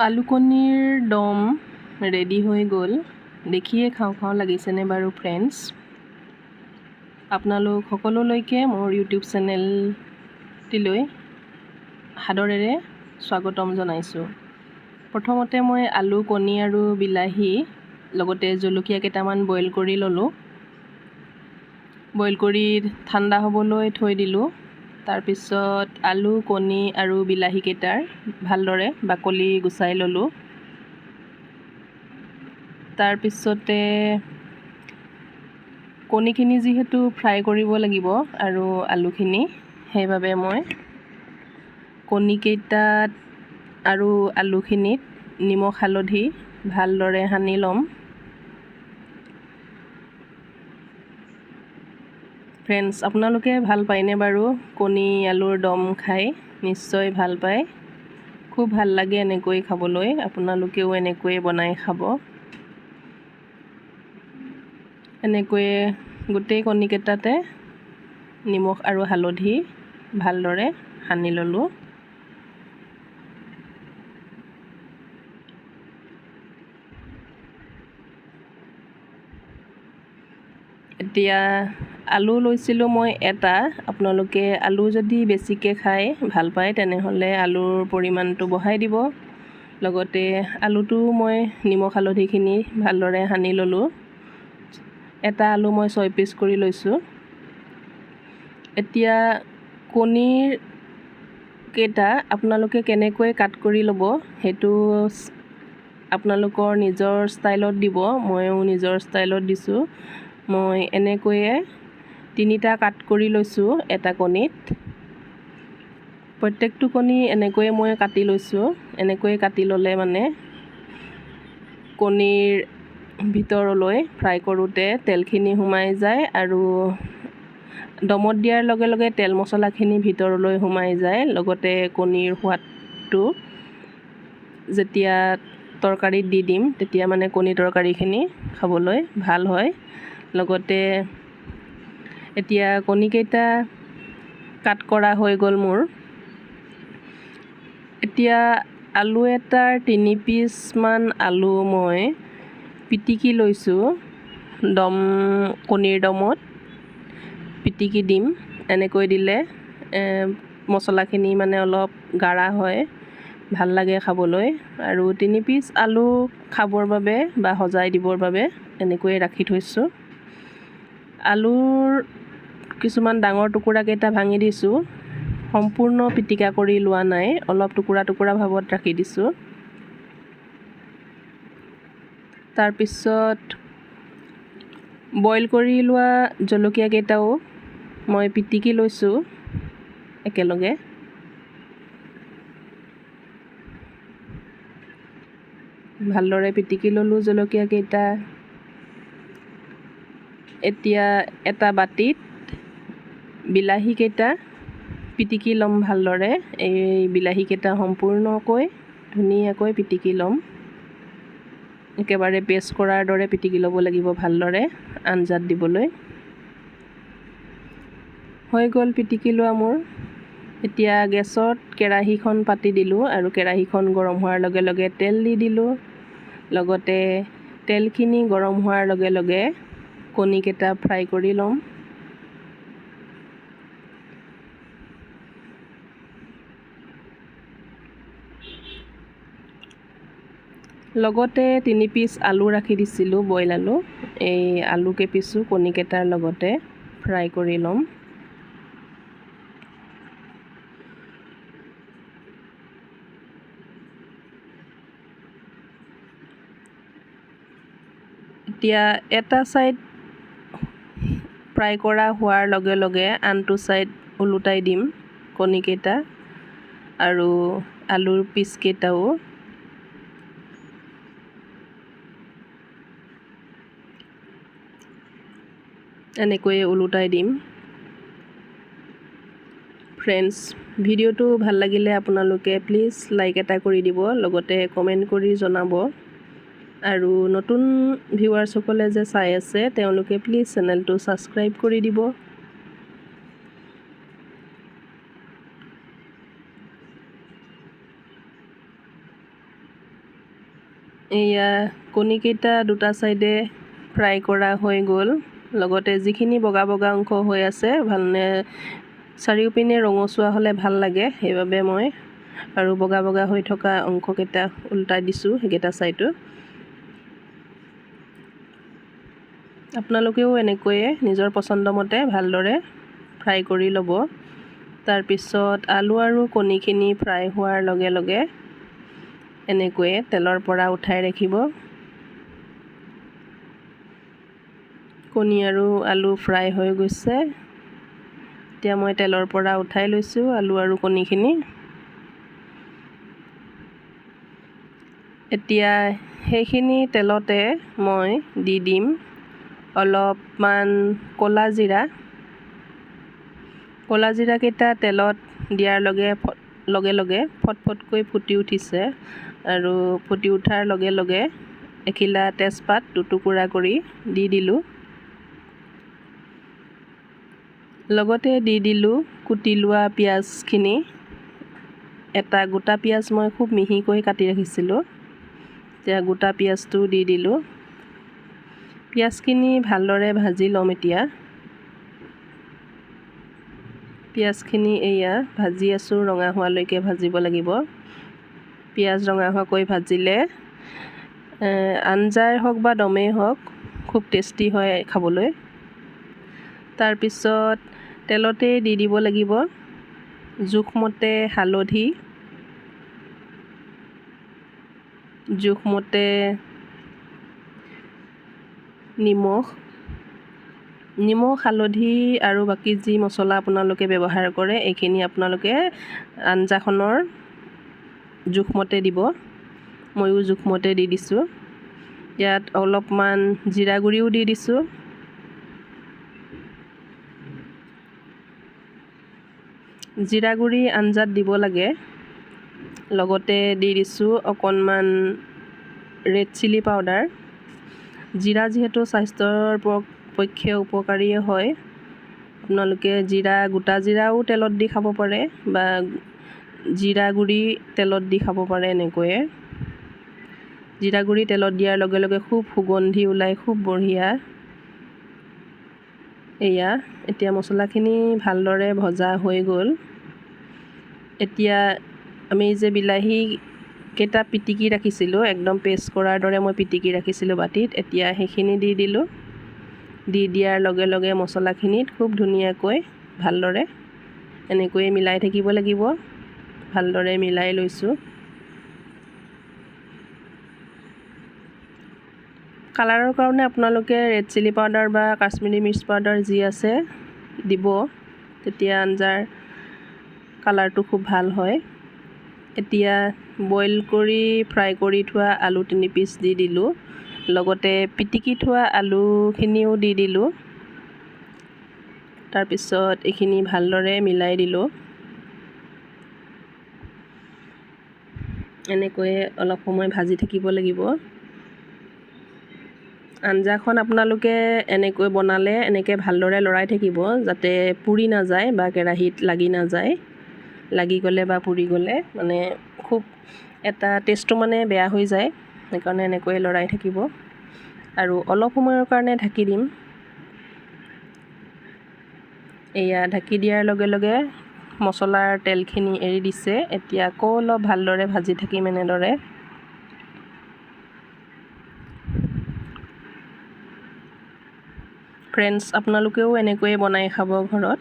আলু কণীৰ দম ৰেডি হৈ গ'ল। দেখিয়ে খাওঁ খাওঁ লাগিছেনে বাৰু ফ্ৰেণ্ডছ? আপোনালোক সকলোলৈকে মোৰ ইউটিউব চেনেলটিলৈ সাদৰেৰে স্বাগতম জনাইছোঁ। প্ৰথমতে মই আলু, কণী আৰু বিলাহী লগতে জলকীয়া কেইটামান বইল কৰি ল'লোঁ। বইল কৰি ঠাণ্ডা হ'বলৈ থৈ দিলোঁ। তাৰপিছত আলু, কণী আৰু বিলাহীকেইটাৰ ভালদৰে বাকলি গুচাই ল'লোঁ। তাৰপিছতে কণীখিনি যিহেতু ফ্ৰাই কৰিব লাগিব আৰু আলুখিনি, সেইবাবে মই কণীকেইটাত আৰু আলুখিনিত নিমখ হালধি ভালদৰে সানি ল'ম। ফ্ৰেণ্ডছ, আপোনালোকে ভাল পায়নে বাৰু কণী আলুৰ দম খাই? নিশ্চয় ভাল পায়। খুব ভাল লাগে এনেকৈ খাবলৈ। আপোনালোকেও এনেকৈয়ে বনাই খাব। এনেকৈয়ে গোটেই কণীকেইটাতে নিমখ আৰু হালধি ভালদৰে সানি ল'লোঁ। এতিয়া আলু লৈছিলোঁ মই এটা। আপোনালোকে আলু যদি বেছিকৈ খাই ভাল পায় তেনেহ'লে আলুৰ পৰিমাণটো বঢ়াই দিব। লগতে আলুটো মই নিমখ হালধিখিনি ভালদৰে সানি ল'লোঁ। এটা আলু মই 6 পিচ কৰি লৈছোঁ। এতিয়া কণীৰ কেইটা আপোনালোকে কেনেকৈ কাট কৰি ল'ব সেইটো আপোনালোকৰ নিজৰ ষ্টাইলত দিব। ময়ো নিজৰ ষ্টাইলত দিছোঁ। মই এনেকৈয়ে 3টা কাট কৰি লৈছোঁ এটা কণীত। প্ৰত্যেকটো কণী এনেকৈয়ে মই কাটি লৈছোঁ। এনেকৈয়ে কাটি ল'লে মানে কণীৰ ভিতৰলৈ ফ্ৰাই কৰোঁতে তেলখিনি সোমাই যায় আৰু দমত দিয়াৰ লগে লগে তেল মছলাখিনি ভিতৰলৈ সোমাই যায়। লগতে কণীৰ সোৱাদটো যেতিয়া তৰকাৰীত দি দিম তেতিয়া মানে কণী তৰকাৰীখিনি খাবলৈ ভাল হয়। লগতে এতিয়া কণীকেইটা কাট কৰা হৈ গ'ল মোৰ। এতিয়া আলু এটাৰ 3 পিচমান আলু মই পিটিকি লৈছোঁ। কণীৰ দমত পিটিকি দিম। এনেকৈ দিলে মছলাখিনি মানে অলপ গাঢ়া হয়, ভাল লাগে খাবলৈ। আৰু 3 পিচ আলু খাবৰ বাবে বা সজাই দিবৰ বাবে এনেকৈয়ে ৰাখি থৈছোঁ। আলুৰ কিছুমান ডাঙৰ টুকুৰাকেইটা ভাঙি দিছোঁ। সম্পূৰ্ণ পিটিকা কৰি লোৱা নাই, অলপ টুকুৰা টুকুৰা ভাৱত ৰাখি দিছোঁ। তাৰপিছত বইল কৰি লোৱা জলকীয়া কেইটাও মই পিটিকি লৈছোঁ একেলগে। ভালদৰে পিটিকি ল'লোঁ জলকীয়া কেইটা। এতিয়া এটা বাটিত বিলাহী কেইটা পিটিকি ল'ম ভালদৰে। এই বিলাহী কেইটা সম্পূৰ্ণকৈ ধুনীয়াকৈ পিটিকি ল'ম। একেবাৰে পেষ্ট কৰাৰ দৰে পিটিকি ল'ব লাগিব ভালদৰে আঞ্জাত দিবলৈ। হৈ গ'ল পিটিকি লোৱা মোৰ। এতিয়া গেছত কেৰাহীখন পাতি দিলোঁ আৰু কেৰাহীখন গৰম হোৱাৰ লগে লগে তেল দি দিলোঁ। লগতে তেলখিনি গৰম হোৱাৰ লগে লগে কণীকেইটা ফ্ৰাই কৰি ল'ম। লগতে 3 পিচ আলু ৰাখি দিছিলোঁ, বইল আলু। এই আলু কেইপিচো কণীকেইটাৰ লগতে ফ্ৰাই কৰি ল'ম। এতিয়া এটা ছাইড ফ্ৰাই কৰা হোৱাৰ লগে লগে আনটো ছাইড ওলোটাই দিম কণীকেইটা আৰু আলুৰ পিচকেইটাও। এনেকৈয়ে ওলোটাই দিম। ফ্ৰেণ্ডছ, ভিডিঅ'টো ভাল লাগিলে আপোনালোকে প্লিজ লাইক এটা কৰি দিব, লগতে কমেণ্ট কৰি জনাব। আৰু নতুন ভিউৱাৰ্ছসকলে যে চাই আছে তেওঁলোকে প্লিজ চেনেলটো ছাবস্ক্ৰাইব কৰি দিব। এয়া কণীকেইটা দুটা চাইডে ফ্ৰাই কৰা হৈ গ'ল। লগতে যিখিনি বগা বগা অংশ হৈ আছে ভালনে চাৰিওপিনে ৰঙচুৱা হ'লে ভাল লাগে, সেইবাবে মই আৰু বগা বগা হৈ থকা অংশকেইটা উল্টাই দিছোঁ সেইকেইটা চাইডো। আপোনালোকেও এনেকৈয়ে নিজৰ পচন্দমতে ভালদৰে ফ্ৰাই কৰি ল'ব। তাৰপিছত আলু আৰু কণীখিনি ফ্ৰাই হোৱাৰ লগে লগে এনেকৈয়ে তেলৰ পৰা উঠাই ৰাখিব। কণী আৰু আলু ফ্ৰাই হৈ গৈছে। এতিয়া মই তেলৰ পৰা উঠাই লৈছোঁ আলু আৰু কণীখিনি। এতিয়া সেইখিনি তেলতে মই দি দিম অলপমান ক'লা জিৰাকেইটা তেলত দিয়াৰ লগে লগে ফটফটকৈ ফুটি উঠিছে আৰু ফুটি উঠাৰ লগে লগে এখিলা তেজপাত দুটুকুৰা কৰি দি দিলোঁ। লগতে দি দিলোঁ কুটি লোৱা পিঁয়াজখিনি। এটা গোটা পিঁয়াজ মই খুব মিহিকৈ কাটি ৰাখিছিলোঁ, এতিয়া গোটা পিঁয়াজটো দি দিলোঁ। পিঁয়াজখিনি ভালদৰে ভাজি ল'ম। এতিয়া পিঁয়াজখিনি এয়া ভাজি আছোঁ, ৰঙা হোৱালৈকে ভাজিব লাগিব। পিঁয়াজ ৰঙা হোৱাকৈ ভাজিলে আঞ্জাই হওক বা দমেই হওক খুব টেষ্টি হয় খাবলৈ। তাৰপিছত তেলতে দি দিব লাগিব জোখমতে হালধি, জোখমতে নিমখ, হালধি আৰু বাকী যি মছলা আপোনালোকে ব্যৱহাৰ কৰে এইখিনি আপোনালোকে আঞ্জাখনৰ জোখমতে দিব। ময়ো জোখমতে দি দিছোঁ। ইয়াত অলপমান জিৰা গুড়িও দি দিছোঁ। জিৰা গুড়ি আঞ্জাত দিব লাগে। লগতে দি দিছোঁ অকণমান ৰেড চিলি পাউডাৰ। জিৰা যিহেতু স্বাস্থ্যৰ পক্ষে উপকাৰীয়ে হয়, আপোনালোকে গোটা জিৰাও তেলত দি খাব পাৰে বা জিৰা গুড়ি তেলত দি খাব পাৰে। এনেকৈয়ে জিৰা গুড়ি তেলত দিয়াৰ লগে লগে খুব সুগন্ধি ওলায়, খুব বঢ়িয়া। এয়া এতিয়া মছলাখিনি ভালদৰে ভজা হৈ গ'ল। এতিয়া আমি যে বিলাহীকেইটা পিটিকি ৰাখিছিলোঁ, একদম পেষ্ট কৰাৰ দৰে মই পিটিকি ৰাখিছিলোঁ বাটিত, এতিয়া সেইখিনি দি দিলোঁ। দি দিয়াৰ লগে লগে মছলাখিনিত খুব ধুনীয়াকৈ ভালদৰে এনেকৈয়ে মিলাই থাকিব লাগিব। ভালদৰে মিলাই লৈছোঁ। কালাৰৰ কাৰণে আপোনালোকে ৰেড চিলি পাউডাৰ বা কাশ্মীৰী মিৰ্চ পাউডাৰ যি আছে দিব, তেতিয়া আঞ্জাৰ কালাৰটো খুব ভাল হয়। এতিয়া বইল কৰি ফ্ৰাই কৰি থোৱা আলু 3 পিচ দি দিলোঁ। লগতে পিটিকি থোৱা আলুখিনিও দি দিলোঁ। তাৰপিছত এইখিনি ভালদৰে মিলাই দিলোঁ। এনেকৈয়ে অলপ সময় ভাজি থাকিব লাগিব। আঞ্জাখন আপোনালোকে এনেকৈ বনালে এনেকৈ ভালদৰে লৰাই থাকিব যাতে পুৰি নাযায় বা কেৰাহীত লাগি নাযায়। লাগি গ'লে বা পুৰি গ'লে মানে খুব এটা টেষ্টটো মানে বেয়া হৈ যায়। সেইকাৰণে এনেকৈয়ে লৰাই থাকিব আৰু অলপ সময়ৰ কাৰণে ঢাকি দিম। এয়া ঢাকি দিয়াৰ লগে লগে মছলাৰ তেলখিনি এৰি দিছে। এতিয়া আকৌ অলপ ভালদৰে ভাজি থাকিম এনেদৰে। ফ্ৰেণ্ডছ, আপোনালোকেও এনেকৈয়ে বনাই খাব ঘৰত।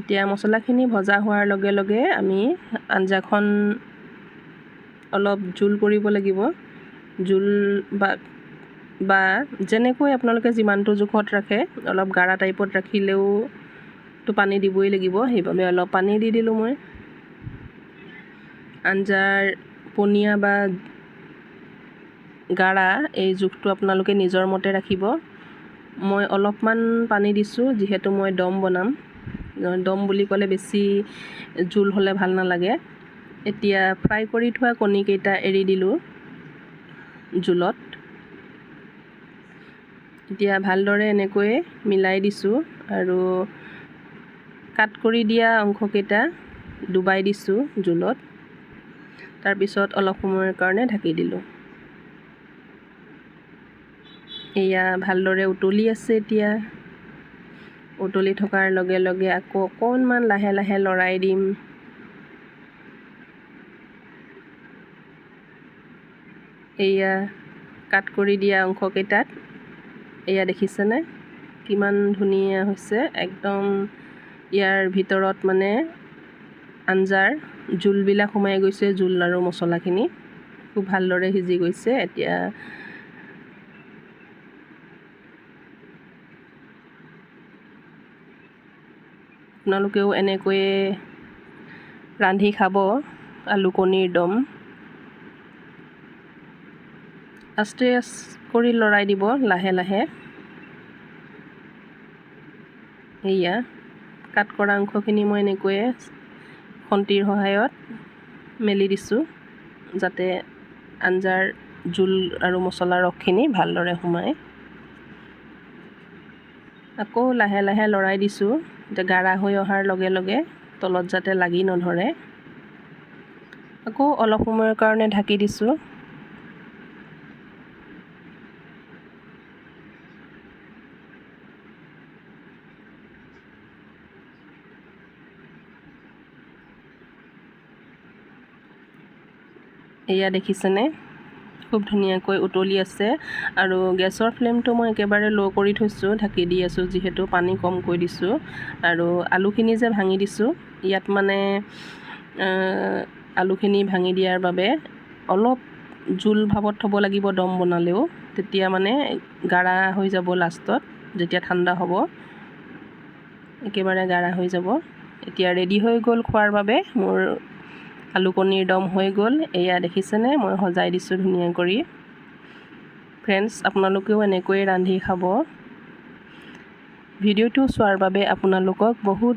এতিয়া মছলাখিনি ভজা হোৱাৰ লগে লগে আমি আঞ্জাখন অলপ জোল কৰিব লাগিব। জোল বা যেনেকৈ আপোনালোকে যিমানটো জোখত ৰাখে, অলপ গাঢ়া টাইপত ৰাখিলেও তো পানী দিবই লাগিব, সেইবাবে অলপ পানী দি দিলোঁ মই। আঞ্জাৰ পনীয়া বা গাঢ়া এই জোখটো আপোনালোকে নিজৰ মতে ৰাখিব। মই অলপমান পানী দিছোঁ যিহেতু মই দম বনাম। দম বুলি ক'লে বেছি জোল হ'লে ভাল নালাগে। এতিয়া ফ্ৰাই কৰি থোৱা কণীকেইটা এৰি দিলোঁ জোলত। এতিয়া ভালদৰে এনেকৈয়ে মিলাই দিছোঁ আৰু কাট কৰি দিয়া অংশকেইটা ডুবাই দিছোঁ জোলত। তাৰপিছত অলপ সময়ৰ কাৰণে ঢাকি দিলোঁ। এয়া ভালদৰে উতলি আছে। এতিয়া উতলি থকাৰ লগে লগে আকৌ অকণমান লাহে লাহে লৰাই দিম। এয়া কাট কৰি দিয়া অংশকেইটাত এয়া দেখিছেনে কিমান ধুনীয়া হৈছে। একদম ইয়াৰ ভিতৰত মানে আঞ্জাৰ জোলবিলাক সোমাই গৈছে, জোল আৰু মছলাখিনি খুব ভালদৰে সিজি গৈছে। এতিয়া আপোনালোকেও এনেকৈয়ে ৰান্ধি খাব আলু কণীৰ দম। আস্তে কৰি লৰাই দিব লাহে লাহে। এয়া কাট কৰা অংশখিনি মই এনেকৈয়ে খন্তিৰ সহায়ত মেলি দিছোঁ, যাতে আঞ্জাৰ জোল আৰু মছলাৰ ৰসখিনি ভালদৰে সোমায়। আকৌ লাহে লাহে লৰাই দিছোঁ, এতিয়া গাঢ়া হৈ অহাৰ লগে লগে তলত যাতে লাগি নধৰে। আকৌ অলপ সময়ৰ কাৰণে ঢাকি দিছোঁ। এয়া দেখিছেনে খুব ধুনীয়াকৈ উতলি আছে। আৰু গেছৰ ফ্লেমটো মই একেবাৰে ল' কৰি থৈছোঁ, ঢাকি দি আছোঁ যিহেতু, পানী কমকৈ দিছোঁ। আৰু আলুখিনি যে ভাঙি দিছোঁ, ইয়াত মানে আলুখিনি ভাঙি দিয়াৰ বাবে অলপ জোল ভাৱত থ'ব লাগিব দম বনালেও, তেতিয়া মানে গাঢ়া হৈ যাব। লাষ্টত যেতিয়া ঠাণ্ডা হ'ব একেবাৰে গাঢ়া হৈ যাব। এতিয়া ৰেডি হৈ গ'ল খোৱাৰ বাবে। মোৰ আলু কণীৰ দম হৈ গ'ল। এয়া দেখিছেনে মই সজাই দিছোঁ ধুনীয়া কৰি। ফ্ৰেণ্ডছ, আপোনালোকেও এনেকৈয়ে ৰান্ধি খাব। ভিডিঅ'টো চোৱাৰ বাবে আপোনালোকক বহুত